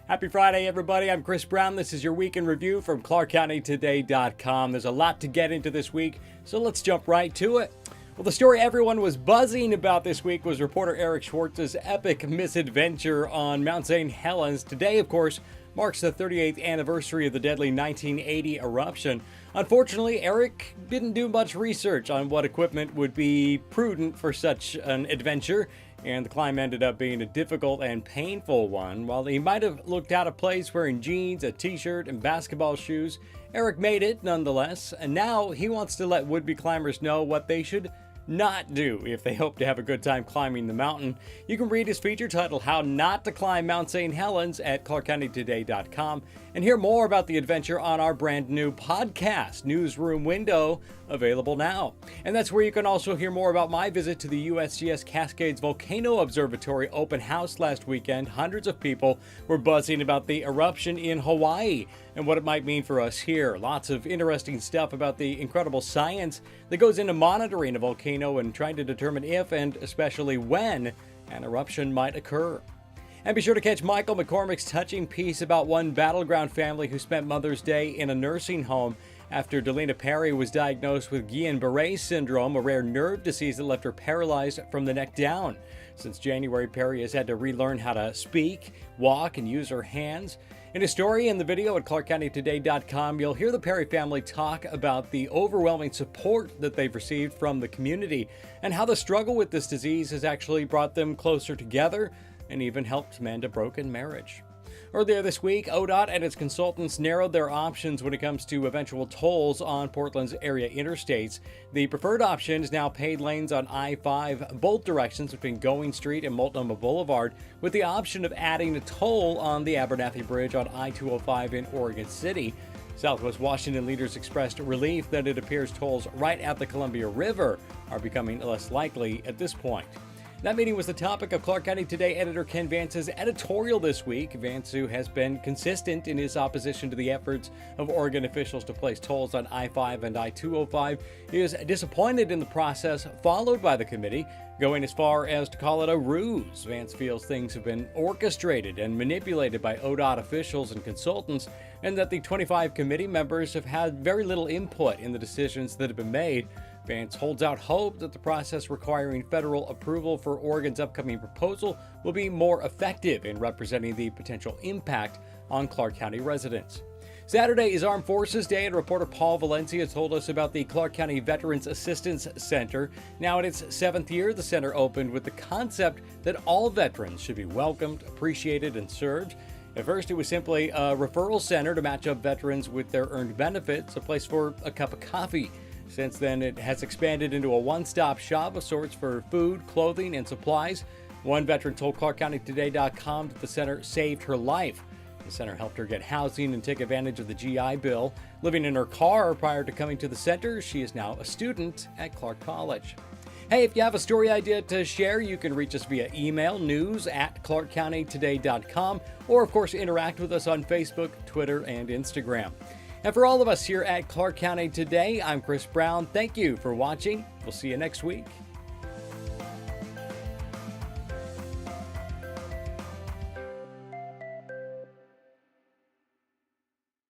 Happy Friday, everybody. I'm Chris Brown. This is your Week in Review from ClarkCountyToday.com. There's a lot to get into this week, so let's jump right to it. Well, the story everyone was buzzing about this week was reporter Eric Schwartz's epic misadventure on Mount St. Helens. Today, of course, marks the 38th anniversary of the deadly 1980 eruption. Unfortunately, Eric didn't do much research on what equipment would be prudent for such an adventure, and the climb ended up being a difficult and painful one. While he might have looked out of place wearing jeans, a t-shirt, and basketball shoes, Eric made it nonetheless, and now he wants to let would-be climbers know what they should not do if they hope to have a good time climbing the mountain. You can read his feature titled How Not to Climb Mount St. Helens at ClarkCountyToday.com and hear more about the adventure on our brand new podcast, Newsroom Window, available now. And that's where you can also hear more about my visit to the USGS Cascades Volcano Observatory open house last weekend. Hundreds of people were buzzing about the eruption in Hawaii and what it might mean for us here. Lots of interesting stuff about the incredible science that goes into monitoring a volcano and trying to determine if and especially when an eruption might occur. And be sure to catch Michael McCormick's touching piece about one battleground family who spent Mother's Day in a nursing home after Delina Perry was diagnosed with Guillain-Barré syndrome, a rare nerve disease that left her paralyzed from the neck down. Since January, Perry has had to relearn how to speak, walk, and use her hands. In a story in the video at ClarkCountyToday.com, you'll hear the Perry family talk about the overwhelming support that they've received from the community and how the struggle with this disease has actually brought them closer together and even helped mend a broken marriage. Earlier this week, ODOT and its consultants narrowed their options when it comes to eventual tolls on Portland's area interstates. The preferred option is now paid lanes on I-5, both directions between Going Street and Multnomah Boulevard, with the option of adding a toll on the Abernathy Bridge on I-205 in Oregon City. Southwest Washington leaders expressed relief that it appears tolls right at the Columbia River are becoming less likely at this point. That meeting was the topic of Clark County Today editor Ken Vance's editorial this week. Vance, who has been consistent in his opposition to the efforts of Oregon officials to place tolls on I-5 and I-205, is disappointed in the process followed by the committee, going as far as to call it a ruse. Vance feels things have been orchestrated and manipulated by ODOT officials and consultants, and that the 25 committee members have had very little input in the decisions that have been made. Vance holds out hope that the process requiring federal approval for Oregon's upcoming proposal will be more effective in representing the potential impact on Clark County residents. Saturday is Armed Forces Day, and reporter Paul Valencia told us about the Clark County Veterans Assistance Center. Now in its 7th year, the center opened with the concept that all veterans should be welcomed, appreciated, and served. At first, it was simply a referral center to match up veterans with their earned benefits, a place for a cup of coffee. Since then, it has expanded into a one-stop shop of sorts for food, clothing, and supplies. One veteran told ClarkCountyToday.com that the center saved her life. The center helped her get housing and take advantage of the GI Bill. Living in her car prior to coming to the center, she is now a student at Clark College. Hey, if you have a story idea to share, you can reach us via email, news@ClarkCountyToday.com, or of course interact with us on Facebook, Twitter, and Instagram. And for all of us here at Clark County Today, I'm Chris Brown. Thank you for watching. We'll see you next week.